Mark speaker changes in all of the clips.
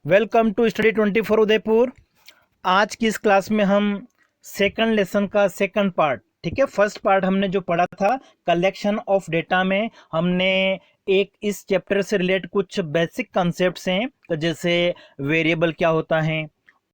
Speaker 1: Welcome to study 24 Udaipur. आज की इस क्लास में हम सेकंड लेसन का सेकंड पार्ट, ठीक है, फर्स्ट पार्ट हमने जो पढ़ा था कलेक्शन ऑफ डेटा में हमने एक इस चैप्टर से रिलेट कुछ बेसिक कॉन्सेप्ट्स हैं, तो जैसे वेरिएबल क्या होता है,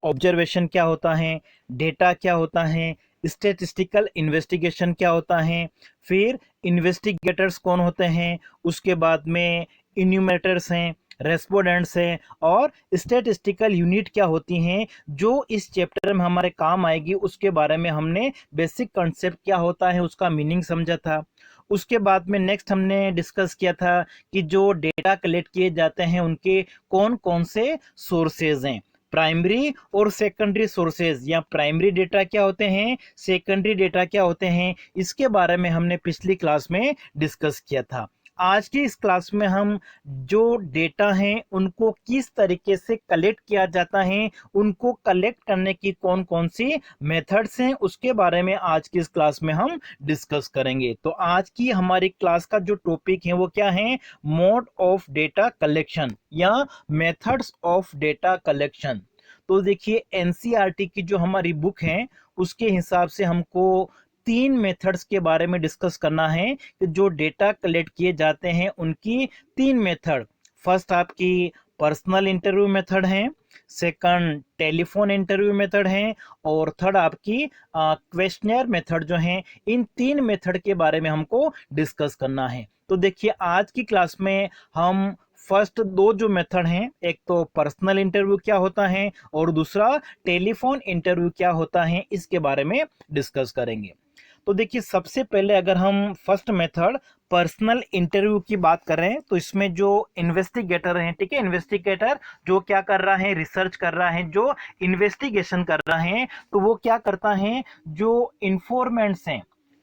Speaker 1: ऑब्जर्वेशन क्या होता है, डेटा क्या होता है, स्टैटिस्टिकल इन्वेस्टिगेशन क्या होता है, फिर इन्वेस्टिगेटर्स कौन होते हैं, उसके बाद में इन्यूमरेटर्स हैं, रेस्पोंडेंट्स हैं और स्टैटिस्टिकल यूनिट क्या होती हैं जो इस चैप्टर में हमारे काम आएगी। उसके बारे में हमने बेसिक कॉन्सेप्ट क्या होता है उसका मीनिंग समझा था। उसके बाद में नेक्स्ट हमने डिस्कस किया था कि जो डेटा कलेक्ट किए जाते हैं उनके कौन कौन से सोर्सेज हैं, प्राइमरी और सेकेंडरी सोर्सेज, या प्राइमरी डेटा क्या होते हैं, सेकेंडरी डेटा क्या होते हैं, इसके बारे में हमने पिछली क्लास में डिस्कस किया था। आज की इस क्लास में हम जो डेटा हैं उनको किस तरीके से कलेक्ट किया जाता है, उनको कलेक्ट करने की कौन कौन सी मेथड्स हैं, उसके बारे में आज की इस क्लास में हम डिस्कस करेंगे। तो आज की हमारी क्लास का जो टॉपिक है वो क्या है, मोड ऑफ डेटा कलेक्शन या मेथड्स ऑफ डेटा कलेक्शन। तो देखिए एनसीईआरटी की जो हमारी बुक है उसके हिसाब से हमको तीन मेथड्स के बारे में डिस्कस करना है कि जो डेटा कलेक्ट किए जाते हैं उनकी तीन मेथड। फर्स्ट आपकी पर्सनल इंटरव्यू मेथड है, सेकंड टेलीफोन इंटरव्यू मेथड है और थर्ड आपकी क्वेश्चनर मेथड जो है। इन तीन मेथड के बारे में हमको डिस्कस करना है। तो देखिए आज की क्लास में हम फर्स्ट दो जो मेथड हैं, एक तो पर्सनल इंटरव्यू क्या होता है और दूसरा टेलीफोन इंटरव्यू क्या होता है, इसके बारे में डिस्कस करेंगे। तो देखिए सबसे पहले अगर हम फर्स्ट मेथड पर्सनल इंटरव्यू की बात करें तो इसमें जो इन्वेस्टिगेटर हैं, ठीक है, इन्वेस्टिगेटर जो क्या कर रहा है, रिसर्च कर रहा है, जो इन्वेस्टिगेशन कर रहा है, तो वो क्या करता है, जो इंफॉर्मेंट्स हैं,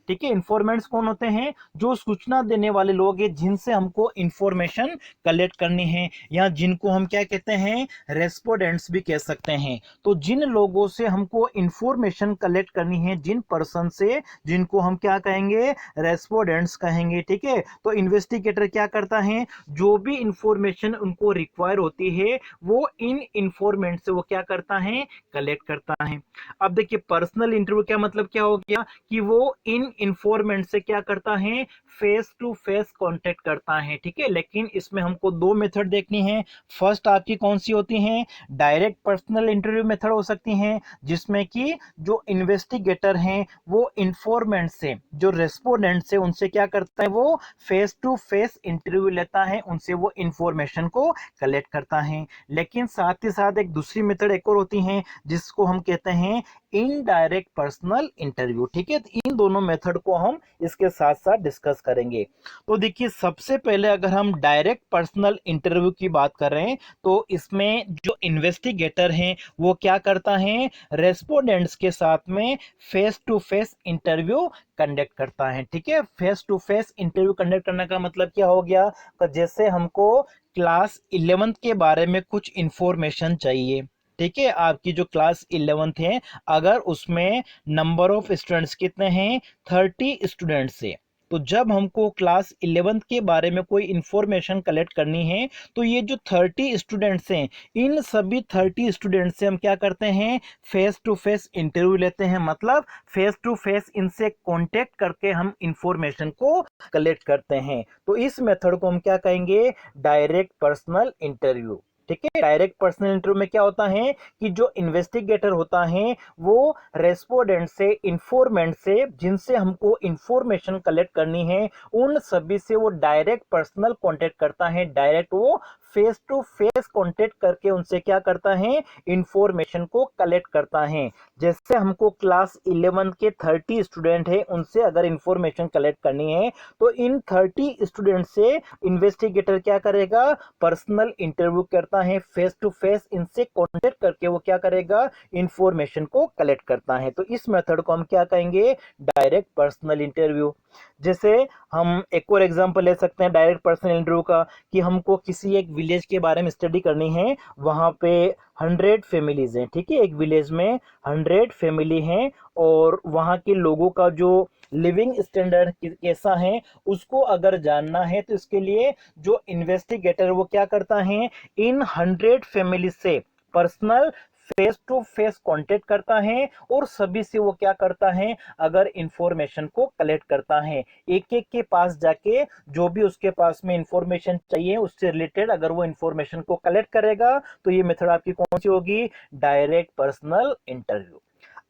Speaker 1: ठीक है, इंफॉर्मेंट्स कौन होते हैं, जो सूचना देने वाले लोग हैं जिनसे हमको इंफॉर्मेशन कलेक्ट करनी है, या जिनको हम क्या कहते हैं, रेस्पोंडेंट्स भी कह सकते हैं। तो जिन लोगों से हमको इंफॉर्मेशन कलेक्ट करनी है, जिन पर्सन से, जिनको हम क्या कहेंगे, रेस्पोंडेंट्स कहेंगे, ठीक है। तो इन्वेस्टिगेटर क्या करता है, जो भी इंफॉर्मेशन उनको रिक्वायर होती है वो इन इंफॉर्मेंट से वो क्या करता है, कलेक्ट करता है। अब देखिए पर्सनल इंटरव्यू क्या मतलब क्या हो गया कि वो इन इंफॉर्मेंट से क्या करता है, फेस टू फेस कांटेक्ट करता है, ठीक है। लेकिन इसमें हमको दो मेथड देखनी है। फर्स्ट आपकी कौन सी होती है, डायरेक्ट पर्सनल इंटरव्यू मेथड हो सकती है, जिसमें कि जो इन्वेस्टिगेटर हैं वो इंफॉर्मेंट से, जो रेस्पोंडेंट से, उनसे क्या करता है, वो फेस टू फेस इंटरव्यू लेता है, उनसे वो इंफॉर्मेशन को कलेक्ट करता है। लेकिन साथ ही साथ एक दूसरी मेथड एक और होती है जिसको हम कहते हैं इनडायरेक्ट पर्सनल इंटरव्यू, ठीक है। तो इन दोनों मेथड को हम इसके साथ साथ डिस्कस करेंगे। तो देखिए सबसे पहले अगर हम डायरेक्ट पर्सनल इंटरव्यू की बात कर रहे हैं तो इसमें जो इन्वेस्टिगेटर हैं वो क्या करता है, रेस्पोंडेंट्स के साथ में face to face interview conduct करता है, ठीक है। Face to face interview conduct करने का मतलब क्या हो गया, तो जैसे हमको क्लास 11th के बारे में कुछ इंफॉर्मेशन चाहिए, ठीक है, आपकी जो क्लास 11th है अगर उसमें नंबर ऑफ स्टूडेंट्स कितने हैं, 30 स्टूडेंट्स है, तो जब हमको क्लास 11th के बारे में कोई इंफॉर्मेशन कलेक्ट करनी है तो ये जो 30 स्टूडेंट्स हैं इन सभी 30 स्टूडेंट्स से हम क्या करते हैं, फेस टू फेस इंटरव्यू लेते हैं, मतलब फेस टू फेस इनसे कांटेक्ट करके हम इंफॉर्मेशन को कलेक्ट करते हैं। तो इस मेथड को हम क्या कहेंगे, डायरेक्ट पर्सनल इंटरव्यू, ठीक है। डायरेक्ट पर्सनल इंटरव्यू में क्या होता है कि जो इन्वेस्टिगेटर होता है वो रेस्पोंडेंट से, इंफॉर्मेंट से, जिनसे हमको इंफॉर्मेशन कलेक्ट करनी है उन सभी से वो डायरेक्ट पर्सनल कांटेक्ट करता है, डायरेक्ट वो फेस टू फेस कांटेक्ट करके उनसे क्या करता है, इंफॉर्मेशन को कलेक्ट करता है। जैसे हमको क्लास 11 के 30 स्टूडेंट है उनसे अगर इंफॉर्मेशन कलेक्ट करनी है तो इन 30 स्टूडेंट से इन्वेस्टिगेटर क्या करेगा, पर्सनल इंटरव्यू करता है, फेस टू फेस इनसे कांटेक्ट करके वो क्या करेगा, इंफॉर्मेशन को कलेक्ट करता है। तो इस मेथड को हम क्या कहेंगे, डायरेक्ट पर्सनल इंटरव्यू। जैसे हम एक और एग्जांपल ले सकते हैं डायरेक्ट पर्सनल इंटरव्यू का, कि हमको किसी एक विलेज के बारे में स्टडी करनी है, वहाँ पे 100 फैमिलीज हैं, ठीक है, एक विलेज में 100 फैमिली हैं, और वहाँ के लोगों का जो लिविंग स्टैंडर्ड कैसा है उसको अगर जानना है, तो इसके लिए जो इन्वेस्टिगेटर वो क्या करता है, इन 100 फैमिली से personal face to face contact करता है, और सभी से वो क्या करता है, अगर इंफॉर्मेशन को कलेक्ट करता है, एक एक के पास जाके जो भी उसके पास में इंफॉर्मेशन चाहिए उससे रिलेटेड अगर वो इंफॉर्मेशन को कलेक्ट करेगा, तो ये मेथड आपकी कौन सी होगी, डायरेक्ट पर्सनल इंटरव्यू।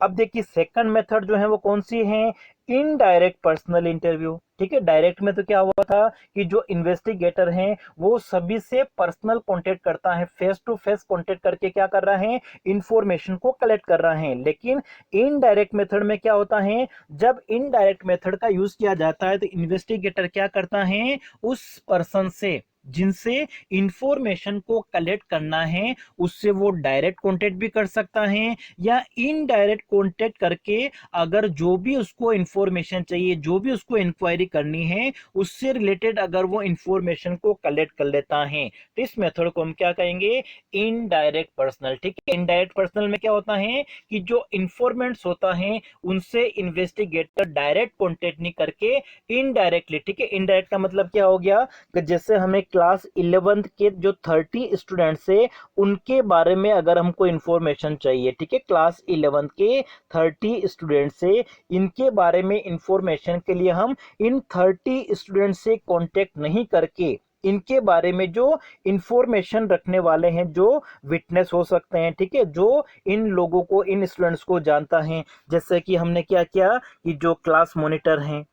Speaker 1: अब देखिए सेकंड मेथड जो है वो कौन सी है, इनडायरेक्ट पर्सनल इंटरव्यू। ठीक है, डायरेक्ट में तो क्या हुआ था कि जो इन्वेस्टिगेटर हैं वो सभी से पर्सनल कांटेक्ट करता है, फेस टू फेस कांटेक्ट करके क्या कर रहा है, इंफॉर्मेशन को कलेक्ट कर रहा है। लेकिन इनडायरेक्ट मेथड में क्या होता है, जब इनडायरेक्ट मेथड का यूज किया जाता है तो इन्वेस्टिगेटर क्या करता है, उस पर्सन से जिनसे इंफॉर्मेशन को कलेक्ट करना है उससे वो डायरेक्ट कांटेक्ट भी कर सकता है, या इनडायरेक्ट कांटेक्ट करके अगर जो भी उसको इंफॉर्मेशन चाहिए, जो भी उसको इंक्वायरी करनी है उससे रिलेटेड अगर वो इंफॉर्मेशन को कलेक्ट कर लेता है, तो इस मेथड को हम क्या कहेंगे, इनडायरेक्ट पर्सनल। ठीक है, इनडायरेक्ट पर्सनल में क्या होता है कि जो इंफॉर्मेंट्स होता है उनसे इन्वेस्टिगेटर डायरेक्ट कांटेक्ट नहीं करके इनडायरेक्टली, ठीक है, इनडायरेक्ट का मतलब क्या हो गया कि जैसे हमें क्लास 11th के जो 30 स्टूडेंट्स है उनके बारे में अगर हमको इंफॉर्मेशन चाहिए, ठीक है, क्लास 11th के 30 स्टूडेंट से इनके बारे में इंफॉर्मेशन के लिए हम इन 30 स्टूडेंट से कांटेक्ट नहीं करके इनके बारे में जो इंफॉर्मेशन रखने वाले हैं, जो विटनेस हो सकते हैं, ठीक है, जो इन लोगों को, इन स्टूडेंट्स को जानता है, जैसे कि हमने क्या किया कि जो क्लास मॉनिटर हैं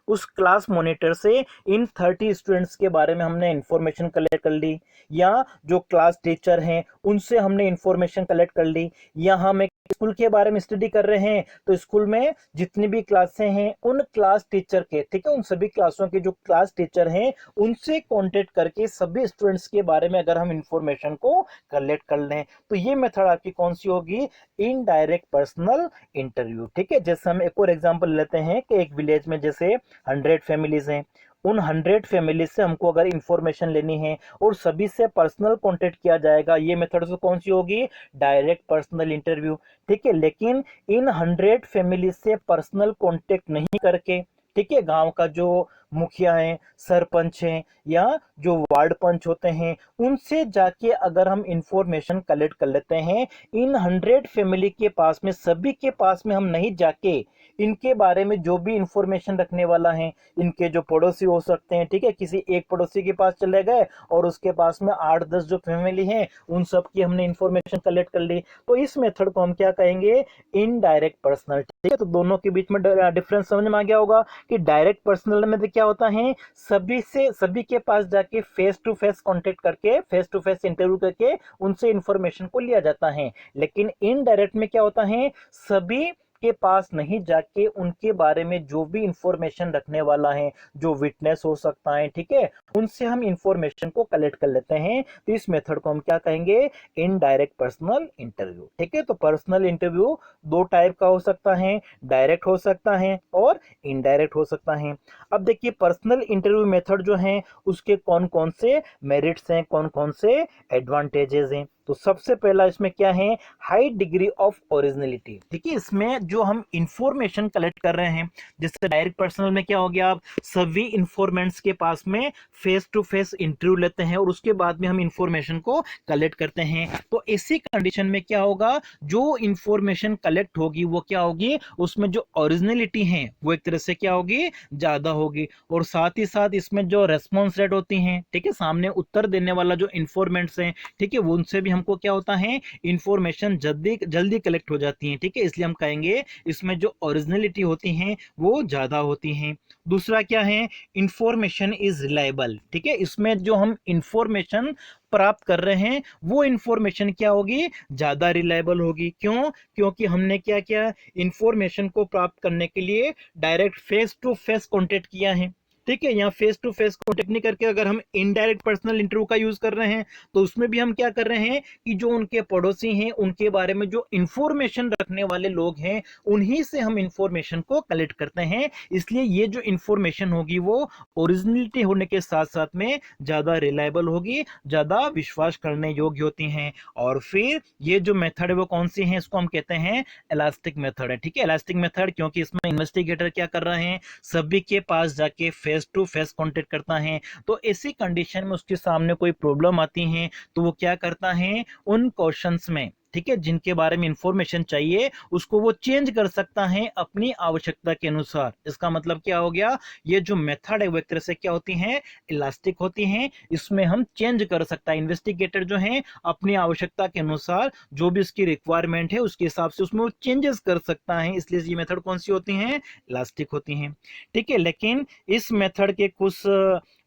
Speaker 1: उस क्लास मॉनिटर से इन 30 स्टूडेंट्स के बारे में हमने इंफॉर्मेशन कलेक्ट कर ली, या जो क्लास टीचर हैं उनसे हमने इंफॉर्मेशन कलेक्ट कर ली, या हम एक स्कूल के बारे में स्टडी कर रहे हैं तो स्कूल में जितनी भी क्लासें हैं उन क्लास टीचर के, ठीक है, उन सभी क्लासों के जो क्लास टीचर हैं उनसे कांटेक्ट करके सभी स्टूडेंट्स के बारे में अगर हम इंफॉर्मेशन को कलेक्ट कर लें, तो ये मेथड आपकी कौन सी होगी, इनडायरेक्ट पर्सनल इंटरव्यू। ठीक है, जैसे हम एक और एग्जांपल लेते हैं कि एक विलेज में जैसे 100 फैमिलीज हैं, उन 100 फैमिली से हमको अगर इंफॉर्मेशन लेनी है और सभी से पर्सनल कांटेक्ट किया जाएगा, ये मेथड से कौन सी होगी, डायरेक्ट पर्सनल इंटरव्यू। ठीक है, लेकिन इन 100 फैमिली से पर्सनल कांटेक्ट नहीं करके, ठीक है, गांव का जो मुखिया है, सरपंच हैं, या जो वार्ड पंच होते हैं उनसे जाके अगर हम इंफॉर्मेशन कलेक्ट कर लेते हैं, इन 100 फैमिली के पास में, सभी के पास में हम नहीं जाके इनके बारे में जो भी इंफॉर्मेशन रखने वाला है, इनके जो पड़ोसी हो सकते हैं, ठीक है, किसी एक पड़ोसी के पास चले गए और उसके पास में 8-10 जो फैमिली हैं उन सब की हमने इंफॉर्मेशन कलेक्ट कर ली, तो इस मेथड को हम क्या कहेंगे, इनडायरेक्ट पर्सनल। ठीक है, तो दोनों के बीच में डिफरेंस समझ में आ गया होगा कि डायरेक्ट पर्सनल में तो क्या होता है, सभी से सभी के पास जाके फेस टू फेस कांटेक्ट करके, फेस टू फेस इंटरव्यू करके उनसे इंफॉर्मेशन को लिया जाता है। लेकिन इनडायरेक्ट में क्या होता है, सभी के पास नहीं जाके उनके बारे में जो भी इंफॉर्मेशन रखने वाला है, जो विटनेस हो सकता है, ठीक है, उनसे हम इंफॉर्मेशन को कलेक्ट कर लेते हैं, तो इस मेथड को हम क्या कहेंगे, इनडायरेक्ट पर्सनल इंटरव्यू। ठीक है, तो पर्सनल इंटरव्यू दो टाइप का हो सकता है, डायरेक्ट हो सकता है और इनडायरेक्ट हो सकता है। अब देखिए पर्सनल इंटरव्यू मेथड जो है उसके कौन कौन से मेरिट्स हैं, कौन कौन से एडवांटेजेस हैं। तो सबसे पहला इसमें क्या है, हाई डिग्री ऑफ ओरिजिनलिटी। ठीक है, इसमें जो हम इंफॉर्मेशन कलेक्ट कर रहे हैं, जैसे डायरेक्ट पर्सनल में क्या हो गया, आप सभी इंफॉर्मेंट्स के पास में फेस टू फेस इंटरव्यू लेते हैं और उसके बाद में हम इंफॉर्मेशन को कलेक्ट करते हैं, तो ऐसी कंडीशन में क्या होगा, जो इंफॉर्मेशन कलेक्ट होगी वो क्या होगी, उसमें जो ओरिजिनलिटी है वो एक तरह से क्या होगी, ज्यादा होगी, और साथ ही साथ इसमें जो रेस्पॉन्स रेट होती हैं, ठीक है, सामने उत्तर देने वाला जो इंफॉर्मेंट्स हैं, ठीक है, वो उनसे भी हमको क्या होता है, इंफॉर्मेशन जल्दी जल्दी कलेक्ट हो जाती है। ठीक है, इसलिए हम कहेंगे इसमें जो ओरिजिनलिटी होती हैं वो ज्यादा होती हैं। दूसरा क्या है, इंफॉर्मेशन इज रिलायबल। ठीक है, इसमें जो हम इंफॉर्मेशन प्राप्त कर रहे हैं वो इंफॉर्मेशन क्या होगी, ज्यादा रिलायबल होगी। क्यों, क्योंकि हमने क्या किया, इंफॉर्मेशन को प्राप्त करने के लिए direct face to face contact किया है, ठीक है। यहाँ फेस टू फेस कॉन्टेक्ट नहीं करके अगर हम इनडायरेक्ट पर्सनल इंटरव्यू का यूज कर रहे हैं तो उसमें भी हम क्या कर रहे हैं कि जो उनके पड़ोसी हैं उनके बारे में जो इंफॉर्मेशन रखने वाले लोग हैं उन्हीं से हम इंफॉर्मेशन को कलेक्ट करते हैं। इसलिए ये जो इंफॉर्मेशन होगी वो ओरिजिनलिटी होने के साथ साथ में ज्यादा रिलायबल होगी, ज्यादा विश्वास करने योग्य होती हैं। और फिर ये जो मेथड है वो कौन सी है, इसको हम कहते हैं इलास्टिक मेथड है। ठीक है, इलास्टिक मेथड क्योंकि इसमें इन्वेस्टिगेटर क्या कर रहे हैं, सभी के पास जाके फेस टू फेस कांटेक्ट करता है। तो ऐसी कंडीशन में उसके सामने कोई प्रॉब्लम आती है तो वो क्या करता है, उन क्वेश्चंस में, ठीक है, जिनके बारे में इंफॉर्मेशन चाहिए उसको वो चेंज कर सकता है अपनी आवश्यकता के अनुसार। इसका मतलब क्या हो गया, ये जो मेथड है वो एक तरह से क्या होती है, इलास्टिक होती हैं। इसमें हम चेंज कर सकता है, इन्वेस्टिगेटर जो है अपनी आवश्यकता के अनुसार जो भी इसकी रिक्वायरमेंट है उसके हिसाब से उसमें वो चेंजेस कर सकता है। इसलिए ये मेथड कौन सी होती हैं, इलास्टिक होती हैं। ठीक है, लेकिन इस मेथड के कुछ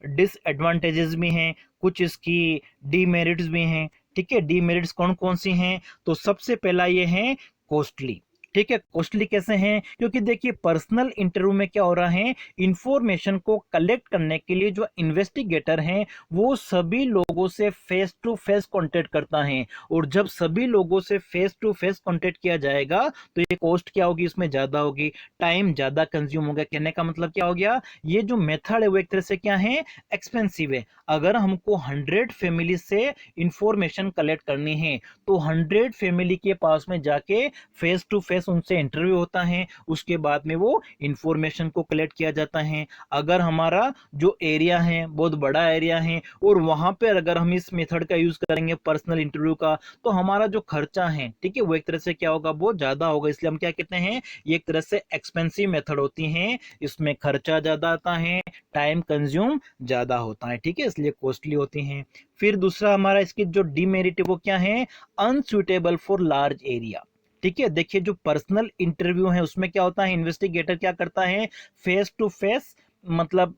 Speaker 1: डिसएडवांटेजेस भी हैं, कुछ इसकी डीमेरिट्स भी हैं। ठीक है, डीमेरिट्स कौन कौन सी हैं, तो सबसे पहला ये है कॉस्टली। ठीक है, कॉस्टली कैसे हैं, क्योंकि देखिए पर्सनल इंटरव्यू में क्या हो रहा है, इंफॉर्मेशन को कलेक्ट करने के लिए जो इन्वेस्टिगेटर हैं वो सभी लोगों से फेस टू फेस कांटेक्ट करता है। और जब सभी लोगों से फेस टू फेस कांटेक्ट किया जाएगा तो ये कॉस्ट क्या होगी, इसमें ज्यादा होगी, टाइम ज्यादा कंज्यूम होगा। कहने का मतलब क्या हो गया, ये जो मेथड है वो एक तरह से क्या है, एक्सपेंसिव है। अगर हमको 100 फैमिली से इंफॉर्मेशन कलेक्ट करनी है तो 100 फैमिली के पास में जाके फेस टू फेस उनसे इंटरव्यू होता है, उसके बाद में वो इंफॉर्मेशन को कलेक्ट किया जाता है। अगर हमारा जो एरिया है बहुत बड़ा एरिया है और वहां पर अगर हम इस मेथड का यूज करेंगे पर्सनल इंटरव्यू का तो हमारा जो खर्चा है, ठीक है, वो एक तरह से क्या होगा, बहुत ज्यादा होगा। इसलिए हम क्या कहते हैं, ये एक तरह से एक्सपेंसिव मेथड होती है, इसमें खर्चा ज्यादा आता है, टाइम कंज्यूम ज्यादा होता है। ठीक है, इसलिए कॉस्टली होती हैं। फिर दूसरा हमारा इसकी जो डीमेरिट है वो क्या है, अनसुटेबल फॉर लार्ज एरिया। ठीक है, देखिए जो पर्सनल इंटरव्यू है उसमें क्या होता है, इन्वेस्टिगेटर क्या करता है, फेस टू फेस मतलब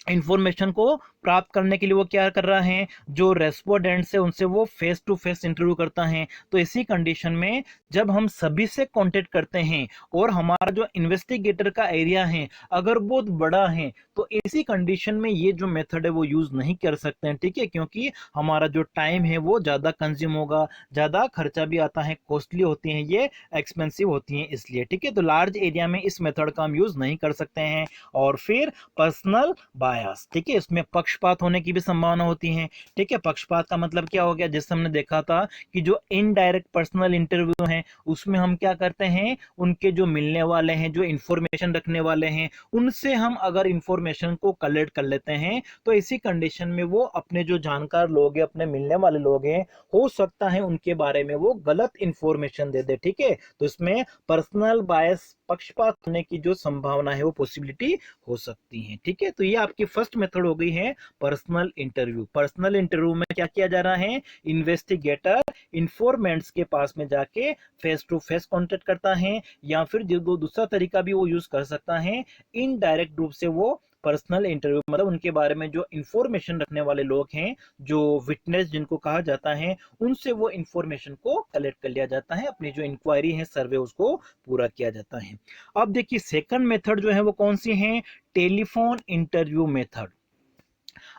Speaker 1: इंफॉर्मेशन को प्राप्त करने के लिए वो क्या कर रहा है, जो रेस्पोंडेंट्स है उनसे वो फेस टू फेस इंटरव्यू करता है। तो इसी कंडीशन में जब हम सभी से कांटेक्ट करते हैं और हमारा जो इन्वेस्टिगेटर का एरिया है अगर बहुत बड़ा है तो इसी कंडीशन में ये जो मेथड है वो यूज नहीं कर सकते हैं। ठीक है, क्योंकि हमारा जो टाइम है वो ज्यादा कंज्यूम होगा, ज्यादा खर्चा भी आता है, कॉस्टली होती है, ये एक्सपेंसिव होती है इसलिए। ठीक है, तो लार्ज एरिया में इस मेथड का हम यूज नहीं कर सकते हैं। और फिर पर्सनल बायस, ठीक है, इसमें पक्षपात होने की भी संभावना होती है। ठीक है, पक्षपात का मतलब क्या हो गया, जैसे हमने देखा था कि जो इनडायरेक्ट पर्सनल इंटरव्यू है उसमें हम क्या करते हैं, उनके जो मिलने वाले हैं, जो इंफॉर्मेशन रखने वाले हैं, उनसे हम अगर इंफॉर्मेशन को कलेक्ट कर लेते हैं तो इसी कंडीशन में वो अपने जो जानकार लोग हैं, अपने मिलने वाले लोग हैं, हो सकता है उनके बारे में वो गलत इंफॉर्मेशन दे दे। ठीक है, तो इसमें पर्सनल बायस, पक्षपात होने की जो संभावना है वो पॉसिबिलिटी हो सकती है। ठीक है, तो ये आपकी फर्स्ट मेथड हो गई है पर्सनल इंटरव्यू। पर्सनल इंटरव्यू में क्या किया जा रहा है, इन्वेस्टिगेटर इंफॉर्मेंट्स के पास में जाके फेस टू फेस कांटेक्ट करता है, या फिर जो दूसरा तरीका भी वो यूज कर सकता है, इनडायरेक्ट रूप से वो पर्सनल इंटरव्यू मतलब उनके बारे में जो इंफॉर्मेशन रखने वाले लोग हैं, जो विटनेस जिनको कहा जाता है, उनसे वो इंफॉर्मेशन को कलेक्ट कर लिया जाता है, अपनी जो इंक्वायरी है, सर्वे, उसको पूरा किया जाता है। अब देखिए सेकंड मेथड जो है वो कौन सी है, टेलीफोन इंटरव्यू मेथड।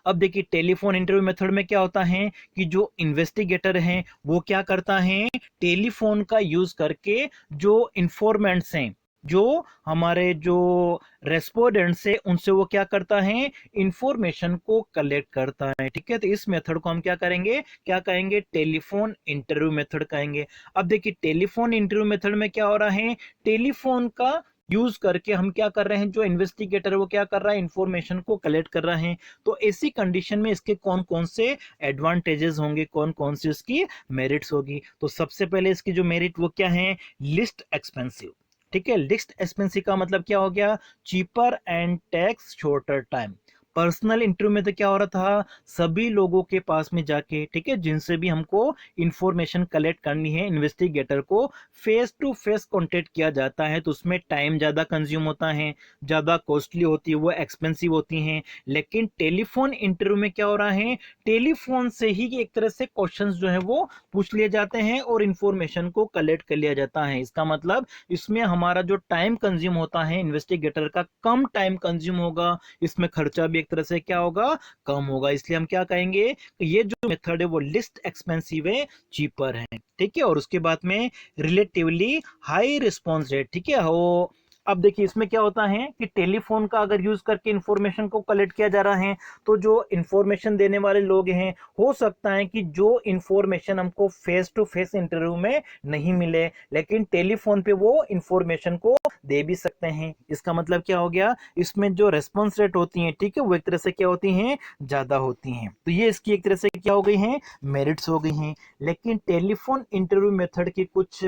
Speaker 1: अब देखिए टेलीफोन इंटरव्यू मेथड में क्या होता है कि जो इन्वेस्टिगेटर है वो क्या करता है, टेलीफोन का यूज करके जो इंफॉर्मेंट्स हैं, जो हमारे जो रेस्पोंडेंट्स है, उनसे वो क्या करता है, इंफॉर्मेशन को कलेक्ट करता है। ठीक है, तो इस मेथड को हम क्या करेंगे, क्या कहेंगे, टेलीफोन इंटरव्यू मेथड कहेंगे। अब देखिए टेलीफोन इंटरव्यू मेथड में क्या हो रहा है, टेलीफोन का यूज करके हम क्या कर रहे हैं, जो इन्वेस्टिगेटर है वो क्या कर रहा है, इंफॉर्मेशन को कलेक्ट कर रहे हैं। तो ऐसी कंडीशन में इसके कौन कौन से एडवांटेजेस होंगे, कौन कौन सी इसकी मेरिट्स होगी। तो सबसे पहले इसकी जो मेरिट वो क्या है, लिस्ट एक्सपेंसिव। ठीक है, लिस्ट एक्सपेंसिव का मतलब क्या हो गया, cheaper and takes shorter time. Personal interview में तो क्या हो रहा था, सभी लोगों के पास में जाके, ठीक है, जिनसे भी हमको इंफॉर्मेशन कलेक्ट करनी है, इन्वेस्टिगेटर को फेस टू फेस कॉन्टेक्ट किया जाता है, तो उसमें टाइम ज़्यादा कंज्यूम होता है, ज़्यादा कॉस्टली होती है, वो एक्सपेंसिव होती हैं। लेकिन टेलीफोन इंटरव्यू में क्या हो रहा है, टेलीफोन से ही एक तरह से क्वेश्चंस जो है वो पूछ लिए जाते हैं और इंफॉर्मेशन को कलेक्ट कर लिया जाता है। इसका मतलब इसमें हमारा जो टाइम कंज्यूम होता है इन्वेस्टिगेटर का, कम टाइम कंज्यूम होगा, इसमें खर्चा भी एक तरह से क्या होगा, कम होगा। इसलिए हम क्या कहेंगे कि ये जो मेथड है वो लिस्ट एक्सपेंसिव है, चीपर है, ठीक है। और उसके बाद में रिलेटिवली हाई रिस्पॉन्स रेट, ठीक है। वो अब देखिए इसमें क्या होता है कि टेलीफोन का अगर यूज करके इंफॉर्मेशन को कलेक्ट किया जा रहा है, तो जो इंफॉर्मेशन देने वाले लोग हैं, हो सकता है कि जो इंफॉर्मेशन हमको फेस टू फेस इंटरव्यू में नहीं मिले, लेकिन टेलीफोन पे वो इंफॉर्मेशन को दे भी सकते हैं। इसका मतलब क्या हो गया, इसमें जो रेस्पॉन्स रेट होती है, ठीक है, वो एक तरह से क्या होती हैं, ज्यादा होती हैं। तो ये इसकी एक तरह से क्या हो गई हैं, मेरिट्स हो गई हैं। लेकिन टेलीफोन इंटरव्यू मेथड के कुछ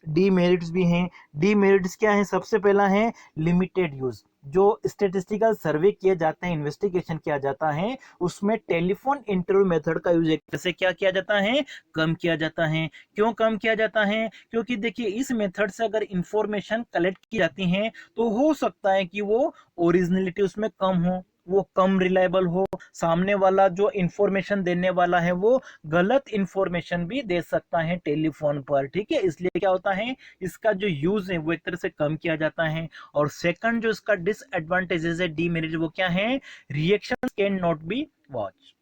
Speaker 1: डीमेरिट्स भी हैं। डीमेरिट्स क्या है, सबसे पहला है लिमिटेड यूज। जो स्टेटिस्टिकल सर्वे किए जाते हैं, इन्वेस्टिगेशन किया जाता है, उसमें टेलीफोन इंटरव्यू मेथड का यूज एक तरह से क्या किया जाता है, कम किया जाता है। क्यों कम किया जाता है, क्योंकि देखिए इस मेथड से अगर इंफॉर्मेशन कलेक्ट की जाती है तो हो सकता है कि वो ओरिजिनलिटी उसमें कम हो, वो कम रिलायबल हो, सामने वाला जो इंफॉर्मेशन देने वाला है वो गलत इंफॉर्मेशन भी दे सकता है टेलीफोन पर, ठीक है। इसलिए क्या होता है, इसका जो यूज है वो एक तरह से कम किया जाता है। और सेकंड जो इसका डिसएडवांटेजेस है, डीमेरिट, वो क्या है, reaction can not be watch.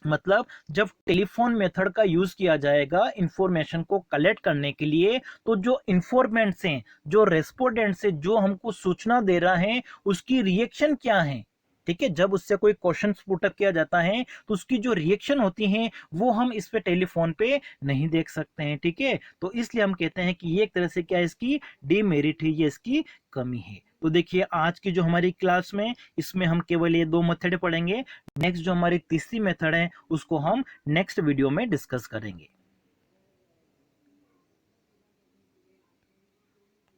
Speaker 1: मतलब जब टेलीफोन मेथड का यूज किया जाएगा इंफॉर्मेशन को कलेक्ट करने के लिए, तो जो इंफॉर्मेंट्स हैं, जो रेस्पोंडेंट्स है, जो हमको सूचना दे रहा है, उसकी रिएक्शन क्या है, ठीक है। जब उससे कोई क्वेश्चन पुटअप किया जाता है तो उसकी जो रिएक्शन होती है वो हम इस पे टेलीफोन पे नहीं देख सकते हैं, ठीक है। तो इसलिए हम कहते हैं कि ये एक तरह से क्या है, इसकी डीमेरिट है, ये इसकी कमी है। तो देखिए आज की जो हमारी क्लास में, इसमें हम केवल ये दो मेथड पढ़ेंगे। नेक्स्ट जो हमारी तीसरी मेथड है उसको हम नेक्स्ट वीडियो में डिस्कस करेंगे।